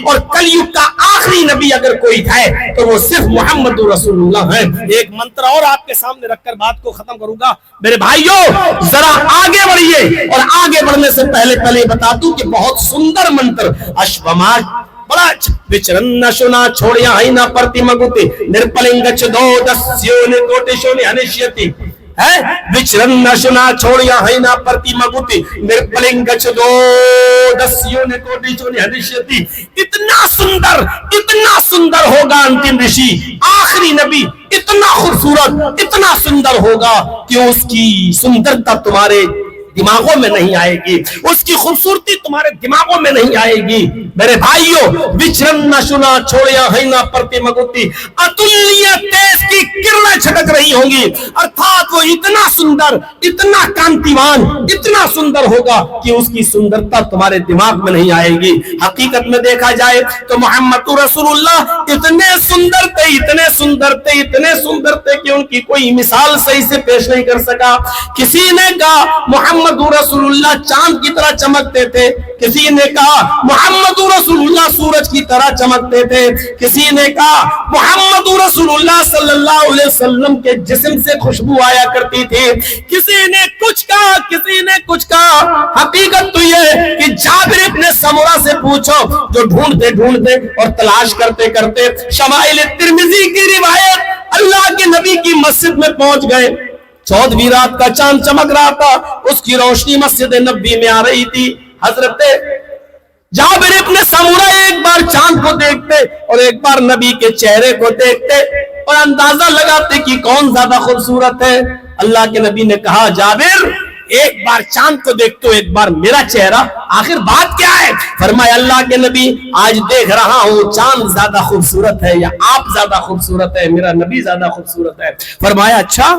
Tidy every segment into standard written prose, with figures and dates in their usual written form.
اور کلیگ کا آخری نبی اگر کوئی ہے تو وہ صرف محمد رسول اللہ ہے۔ ایک منتر اور آپ کے سامنے رکھ کر بات کو ختم کروں گا میرے بھائیوں، ذرا آگے بڑھیے، اور آگے بڑھنے سے پہلے بتا دوں کہ بہت سندر منتر اشوماش بڑا وچرن شنا چھوڑیا ہی نہ پرتی مگوتی نرپلنگ چدو دسیونے کوٹیشونے ہنشیتی ہے، وچرن شنا چھوڑیا ہی نہ پرتی مگوتی نرپلنگ چدو دسیونے کوٹیشونے ہنشیتی۔ اتنا سندر ہوگا انتم رشی، آخری نبی اتنا خوبصورت، اتنا سندر ہوگا کہ اس کی سندرتا تمہارے دماغوں میں نہیں آئے گی، اس کی خوبصورتی تمہارے دماغوں میں نہیں آئے گی میرے بھائیوں۔ وچرن نہ شنا چھوڑیا ہے نہ پرتی مگوتی، اتلیہ تیز کی کرنیں چھٹک رہی ہوں گی، ارتھات وہ اتنا سندر، اتنا کانتیوان، اتنا سندر ہوگا کہ اس کی سندرتا تمہارے دماغ میں نہیں آئے گی۔ حقیقت میں دیکھا جائے تو محمد رسول اللہ اتنے سندر تھے کہ ان کی کوئی مثال صحیح سے پیش نہیں کر سکا۔ کسی نے کہا محمد رسول اللہ چاند کی طرح چمکتے تھے، کسی نے کہا محمد رسول اللہ سورج کی طرح چمکتے تھے، کسی نے کہا محمد رسول اللہ صلی اللہ علیہ وسلم کے جسم سے خوشبو آیا کرتی تھی، کسی نے کچھ کہا۔ حقیقت تو یہ کہ جابر ابن سمرہ سے پوچھو جو ڈھونڈتے اور تلاش کرتے شمائل ترمذی کی روایت اللہ کے نبی کی مسجد میں پہنچ گئے۔ 14ویں رات کا چاند چمک رہا تھا، اس کی روشنی مسجد نبی میں آ رہی تھی۔ حضرت جابر ابن سمرہ ایک بار چاند کو دیکھتے اور ایک بار نبی کے چہرے کو دیکھتے اور اندازہ لگاتے کہ کون زیادہ خوبصورت ہے۔ اللہ کے نبی نے کہا جابر ایک بار چاند کو دیکھتے ایک بار میرا چہرہ، آخر بات کیا ہے؟ فرمایا اللہ کے نبی آج دیکھ رہا ہوں چاند زیادہ خوبصورت ہے یا آپ زیادہ خوبصورت ہے، میرا نبی زیادہ خوبصورت ہے۔ فرمایا اچھا،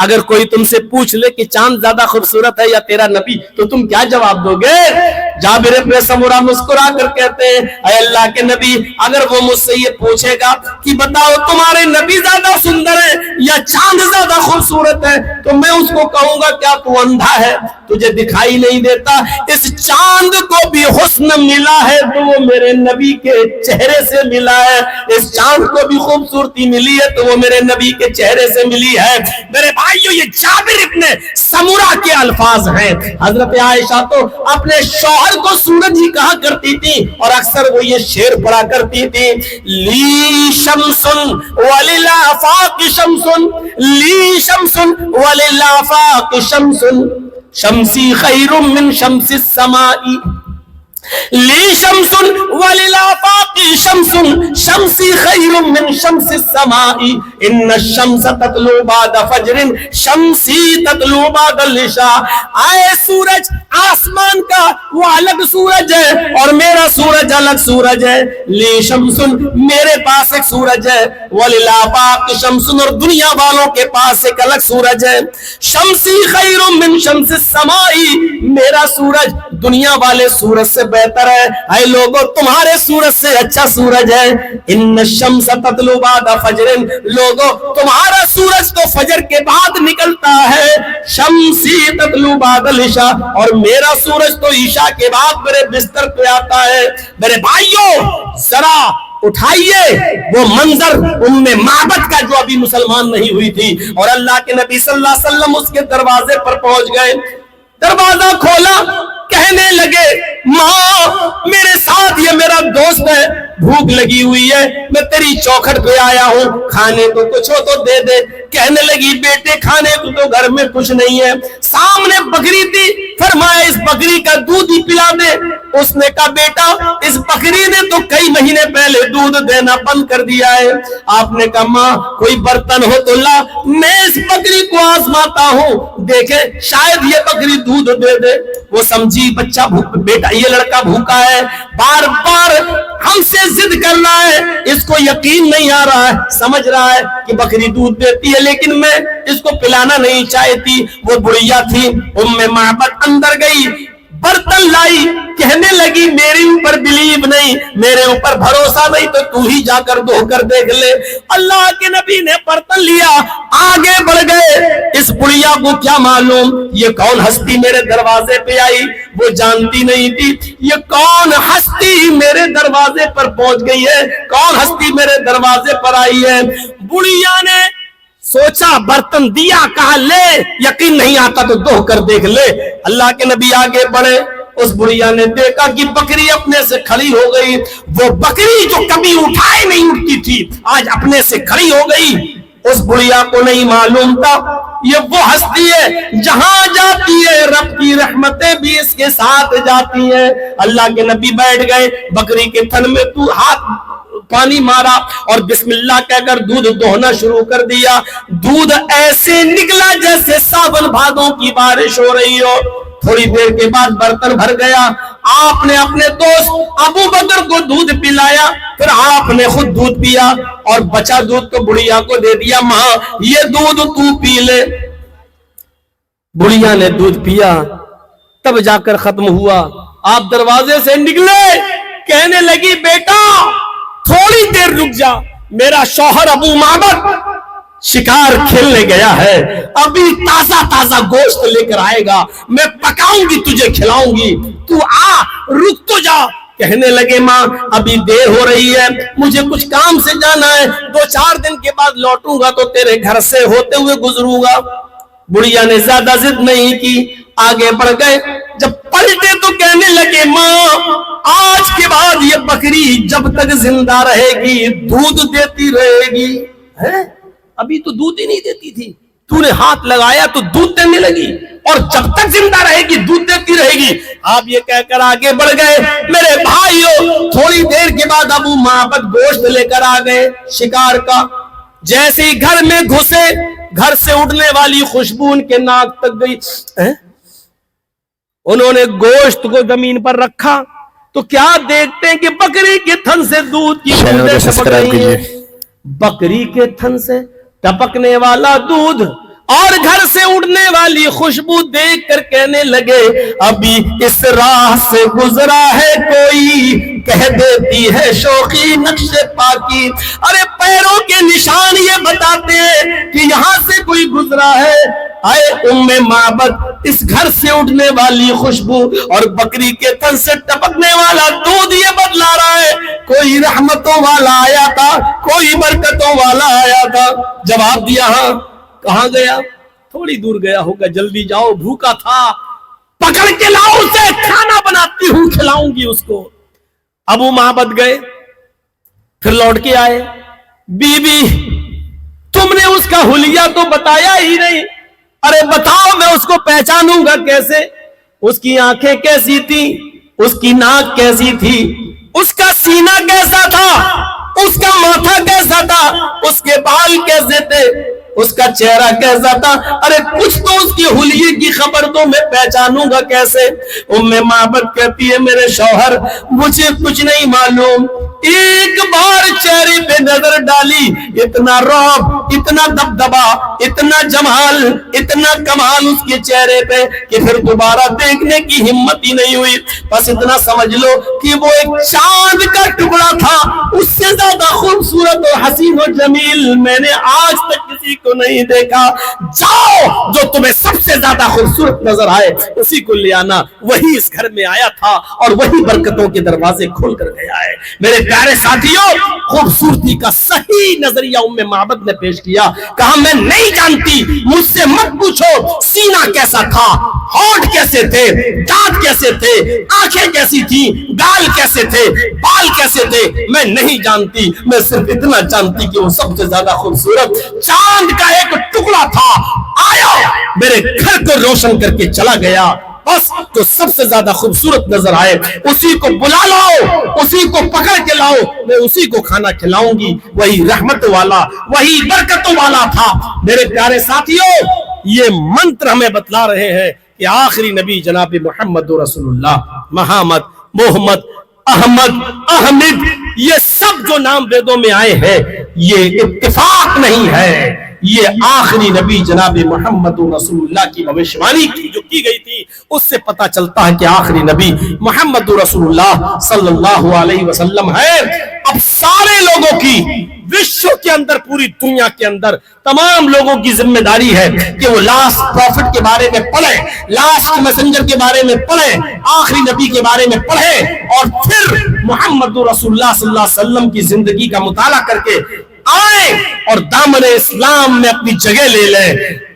اگر کوئی تم سے پوچھ لے کہ چاند زیادہ خوبصورت ہے یا تیرا نبی تو تم کیا جواب دو گے؟ جابر ابن سمرہ مسکرا کر کہتے ہیں اے اللہ کے نبی اگر وہ مجھ سے یہ پوچھے گا کہ بتاؤ تمہارے نبی زیادہ سندر ہے یا چاند زیادہ خوبصورت ہے تو میں اس کو کہوں گا کیا تو اندھا ہے، تجھے دکھائی نہیں دیتا؟ اس چاند کو بھی حسن ملا ہے تو وہ میرے نبی کے چہرے سے ملا ہے، اس چاند کو بھی خوبصورتی ملی ہے تو وہ میرے نبی کے چہرے سے ملی ہے۔ میرے بھائیو یہ جابر ابن سمرہ کے الفاظ ہیں۔ حضرت عائشہ تو اپنے شوہر کو سورج ہی کہا کرتی تھی اور اکثر وہ یہ شعر پڑھا کرتی تھی لی شمس وللآفاق شمس، لی شمس وللآفاق شمس، شمسی خیر من شمس السماء، لی شمس وللآفاق شمس، شمسی خیر من شمس السماء، ان الشمس تطلع بعد فجر، شمسی تطلع بعد العشاء۔ آئے سورج آسمان کا وہ الگ سورج ہے اور میرا سورج الگ سورج ہے، لی شمس میرے پاس ایک سورج ہے، وللآفاق شمس اور دنیا والوں کے پاس ایک الگ سورج ہے، شمسی خیر من شمس السماء میرا سورج دنیا والے سورج سے بہتر ہے، اے لوگوں تمہارے سورج سے اچھا سورج ہے، ان الشمس تطلع بعد فجر، لوگوں تمہارا سورج تو فجر کے بعد نکلتا ہے، شمسی تطلع بعد العشاء اور میرا سورج تو عشاء کے بعد میرے بستر پہ آتا ہے۔ میرے بھائیوں ذرا اٹھائیے وہ منظر معبد کا جو ابھی مسلمان نہیں ہوئی تھی اور اللہ کے نبی صلی اللہ علیہ وسلم اس کے دروازے پر پہنچ گئے، دروازہ کھولا، کہنے لگے ماں میرے ساتھ یہ میرا دوست ہے، بھوک لگی ہوئی ہے، میں تیری چوکھٹ پہ آیا ہوں، کھانے کو کچھ ہو تو دے دے۔ کہنے لگی بیٹے کھانے کو تو گھر میں کچھ نہیں ہے، سامنے بکری تھی، فرمایا اس بکری کا دودھ ہی پلا دے۔ اس نے کہا بیٹا اس بکری نے تو کئی مہینے پہلے دودھ دینا بند کر دیا ہے۔ آپ نے کہا ماں کوئی برتن ہو تو لا، میں اس بکری کو آزماتا ہوں، دیکھے شاید یہ بکری دودھ دے دے۔ وہ سمجھی بچہ بیٹا یہ لڑکا بھوکا ہے، بار بار ہم سے ضد کر رہا ہے، اس کو یقین نہیں آ رہا ہے، سمجھ رہا ہے کہ بکری دودھ دیتی ہے لیکن میں اس کو پلانا نہیں چاہتی۔ وہ بڑھیا تھی معبد، اندر گئی، برتن لائی, کہنے لگی میرے اوپر بلیو نہیں, میرے اوپر بھروسہ نہیں تو تو ہی جا کر دھو کر دیکھ لے. اللہ کے نبی نے برتن لیا, آگے بڑھ گئے. اس بڑھیا کو کیا معلوم یہ کون ہستی میرے دروازے پہ آئی, وہ جانتی نہیں تھی یہ کون ہستی میرے دروازے پر پہنچ گئی ہے, کون ہستی میرے دروازے پر آئی ہے. بڑھیا نے سوچا برتن دیا, کہا لے, یقین نہیں آتا تو دھو کر دیکھ لے. اللہ کے نبی آگے بڑھے, اس بڑھیا نے دیکھا کہ بکری اپنے سے کھڑی ہو گئی. وہ بکری جو کبھی اٹھائے نہیں اٹھتی تھی آج اپنے سے کھڑی ہو گئی. اس بڑھیا کو نہیں معلوم تھا یہ وہ ہستی ہے جہاں جاتی ہے رب کی رحمتیں بھی اس کے ساتھ جاتی ہیں. اللہ کے نبی بیٹھ گئے, بکری کے تھن میں تو ہاتھ پانی مارا اور بسم اللہ کہہ کر دودھ دوہنا شروع کر دیا. دودھ ایسے نکلا جیسے ساون بھادوں کی بارش ہو رہی ہو. تھوڑی دیر کے بعد برتن بھر گیا. آپ نے اپنے دوست ابو بکر کو دودھ پلایا, پھر آپ نے خود دودھ پیا اور بچا دودھ کو بڑھیا کو دے دیا, ماں یہ دودھ تو پی لے. بڑھیا نے دودھ پیا, تب جا کر ختم ہوا. آپ دروازے سے نکلے, کہنے لگی بیٹا تھوڑی دیر رک جا, میرا شوہر ابو معبد شکار کھیلنے گیا ہے, ابھی تازہ تازہ گوشت لے کر آئے گا, میں پکاؤں گی تجھے کھلاؤں گی, تو آ رک تو جا. کہنے لگے ماں ابھی دیر ہو رہی ہے, مجھے کچھ کام سے جانا ہے, 2-4 دن کے بعد لوٹوں گا تو تیرے گھر سے ہوتے ہوئے گزروں گا. بڑھیا نے زیادہ ضد نہیں کی, آگے بڑھ گئے. جب پلٹے تو کہنے لگے ماں آج کے بعد یہ بکری جب تک زندہ رہے گی دودھ دیتی رہے گی. ابھی تو دودھ ہی نہیں دیتی تھی, تو نے ہاتھ لگایا تو دودھ دینے لگی, اور جب تک زندہ رہے گی دودھ دیتی رہے گی. آپ یہ کہہ کر آگے بڑھ گئے. میرے بھائیو تھوڑی دیر کے بعد ابو معبد گوشت لے کر آ گئے شکار کا. جیسے ہی گھر میں گھسے, گھر سے اڑنے والی خوشبو ان کے ناک تک گئی. انہوں نے گوشت کو زمین پر رکھا تو کیا دیکھتے ہیں کہ بکری کے تھن سے دودھ کی بوندیں ٹپک رہی ہیں. بکری کے تھن سے ٹپکنے والا دودھ اور گھر سے اڑنے والی خوشبو دیکھ کر کہنے لگے ابھی اس راہ سے گزرا ہے کوئی, کہہ دیتی ہے شوقی نقش پاکی. ارے پیروں کے نشان یہ بتاتے ہیں کہ یہاں سے کوئی گزرا ہے. اے ام معبد اس گھر سے اٹھنے والی خوشبو اور بکری کے تھن سے ٹپکنے والا دودھ یہ بدلا رہا ہے کوئی رحمتوں والا آیا تھا, کوئی برکتوں والا آیا تھا. جواب دیا ہاں. کہاں گیا؟ تھوڑی دور گیا ہوگا, جلدی جاؤ بھوکا تھا, پکڑ کے لاؤ اسے, کھانا بناتی ہوں کھلاؤں گی اس کو. ابو معبد گئے, پھر لوٹ کے آئے. بی بی تم نے اس کا حلیہ تو بتایا ہی نہیں. ارے بتاؤ میں اس کو پہچانوں گا کیسے؟ اس کی آنکھیں کیسی تھی, اس کی ناک کیسی تھی, اس کا سینہ کیسا تھا, اس کا ماتھا کیسا تھا, اس کے بال کیسے تھے, اس کا چہرہ کیسا تھا. ارے کچھ تو اس کی حلیے کی خبر تو میں پہچانوں گا کیسے؟ ام معبد کہتی ہے میرے شوہر مجھے کچھ نہیں معلوم. ایک بار چہرے پہ نظر ڈالی, اتنا رعب, اتنا دبدبا, اتنا جمال, اتنا کمال اس کے چہرے پہ کہ پھر دوبارہ دیکھنے کی ہمت ہی نہیں ہوئی. بس اتنا سمجھ لو کہ وہ ایک چاند کا ٹکڑا تھا, اس سے زیادہ خوبصورت اور حسین و جمیل میں نے آج تک کسی کو نہیں دیکھا. جاؤ جو تمہیں سب سے زیادہ خوبصورت نظر آئے اسی کو لے آنا. وہی اس گھر میں آیا تھا اور وہی برکتوں کے دروازے کھول کر گیا ہے. میرے پیارے ساتھیوں خوبصورتی کا صحیح نظریہ ام معبد نے پیش کیا. کہا میں نہیں جانتی, مجھ سے مت پوچھو سینہ کیسا تھا, ہونٹ کیسے تھے, دانت کیسے تھے, آنکھیں کیسی تھی, گال کیسے تھے, بال کیسے تھے, میں نہیں جانتی. میں صرف اتنا جانتی کہ وہ سب سے زیادہ خوبصورت چاند کا ایک ٹکڑا تھا, آیا میرے گھر کو روشن کر کے چلا گیا. بس جو سب سے زیادہ خوبصورت نظر آئے اسی کو بلا لاؤ, اسی کو پکڑ کے لاؤ, میں اسی کو کھانا کھلاؤں گی. وہی رحمت والا, وہی برکتوں والا تھا. میرے پیارے ساتھیوں یہ منتر ہمیں بتلا رہے ہیں کہ آخری نبی جناب محمد رسول اللہ, محمد, محمد, احمد, احمد, یہ سب جو نام ویدوں میں آئے ہیں یہ اتفاق نہیں ہے, یہ آخری نبی جناب محمد رسول کی بھوشوانی جو کی گئی تھی اس سے پتہ چلتا ہے کہ آخری نبی محمد رسول اللہ صلی اللہ علیہ وسلم ہے۔ اب سارے لوگوں کی وشو کے اندر، پوری دنیا کے اندر تمام لوگوں کی ذمہ داری ہے کہ وہ لاسٹ پروفٹ کے بارے میں پڑھیں، لاسٹ میسنجر کے بارے میں پڑھیں، آخری نبی کے بارے میں پڑھیں، اور پھر محمد رسول اللہ صلی اللہ علیہ وسلم کی زندگی کا مطالعہ کر کے آئیں اور دامن اسلام میں اپنی جگہ لے لیں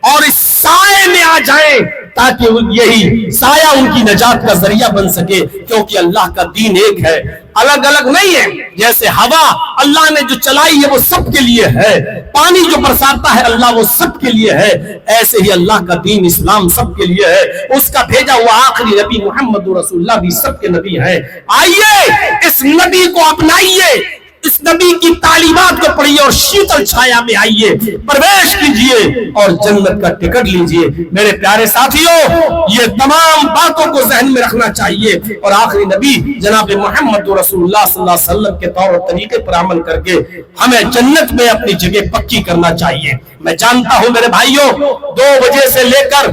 اور اس سائے میں آ جائیں، تاکہ یہی سایہ ان کی نجات کا ذریعہ بن سکے، کیونکہ اللہ کا دین ایک ہے، الگ الگ نہیں ہے۔ جیسے ہوا اللہ نے جو چلائی ہے وہ سب کے لیے ہے، پانی جو برساتا ہے اللہ وہ سب کے لیے ہے، ایسے ہی اللہ کا دین اسلام سب کے لیے ہے۔ اس کا بھیجا ہوا آخری نبی محمد رسول اللہ بھی سب کے نبی ہیں۔ آئیے اس نبی کو اپنائیے، اس نبی کی تعلیمات کو پڑھیے اور شیتل چھایا میں آئیے، پرویش کیجئے اور جنت کا ٹکٹ لیجئے۔ میرے پیارے ساتھیوں، یہ تمام باتوں کو ذہن میں رکھنا چاہیے اور آخری نبی جناب محمد رسول اللہ صلی اللہ علیہ وسلم کے طور اور طریقے پر عمل کر کے ہمیں جنت میں اپنی جگہ پکی کرنا چاہیے۔ میں جانتا ہوں میرے بھائیوں، 2 بجے سے لے کر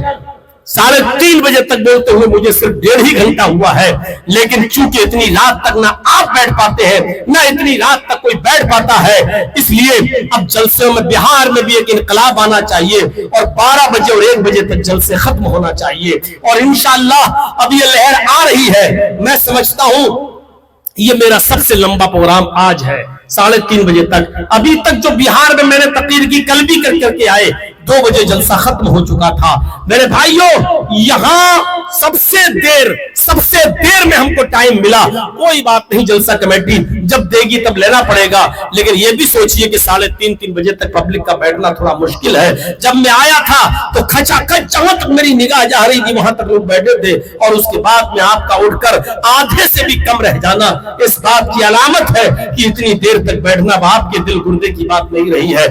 3:30 بجے تک بولتے ہوئے مجھے صرف 1.5 گھنٹہ ہوا ہے، لیکن چونکہ اتنی رات تک نہ آپ بیٹھ پاتے ہیں نہ اتنی رات تک کوئی بیٹھ پاتا ہے، اس لیے اب جلسوں میں بہار میں بھی ایک انقلاب آنا چاہیے اور 12 بجے اور 1 بجے تک جلسے ختم ہونا چاہیے، اور انشاءاللہ اب یہ لہر آ رہی ہے۔ میں سمجھتا ہوں یہ میرا سب سے لمبا پروگرام آج ہے، 3:30 بجے تک۔ ابھی تک جو بہار میں میں نے تقریر کی کل بھی کر کے آئے، 2 بجے جلسہ ختم ہو چکا تھا۔ میرے بھائیوں، یہاں سب سے دیر میں ہم کو ٹائم ملا، کوئی بات نہیں، جلسہ کمیٹی جب دے گی تب لینا پڑے گا، لیکن یہ بھی سوچئے کہ 3:30 بجے تک پبلک کا بیٹھنا تھوڑا مشکل ہے۔ جب میں آیا تھا تو کھچا کھچ جہاں تک میری نگاہ جا رہی تھی وہاں تک لوگ بیٹھے تھے، اور اس کے بعد میں آپ کا اٹھ کر آدھے سے بھی کم رہ جانا اس بات کی علامت ہے کہ اتنی دیر تک بیٹھنا اب آپ کے دل گردے کی بات نہیں رہی ہے۔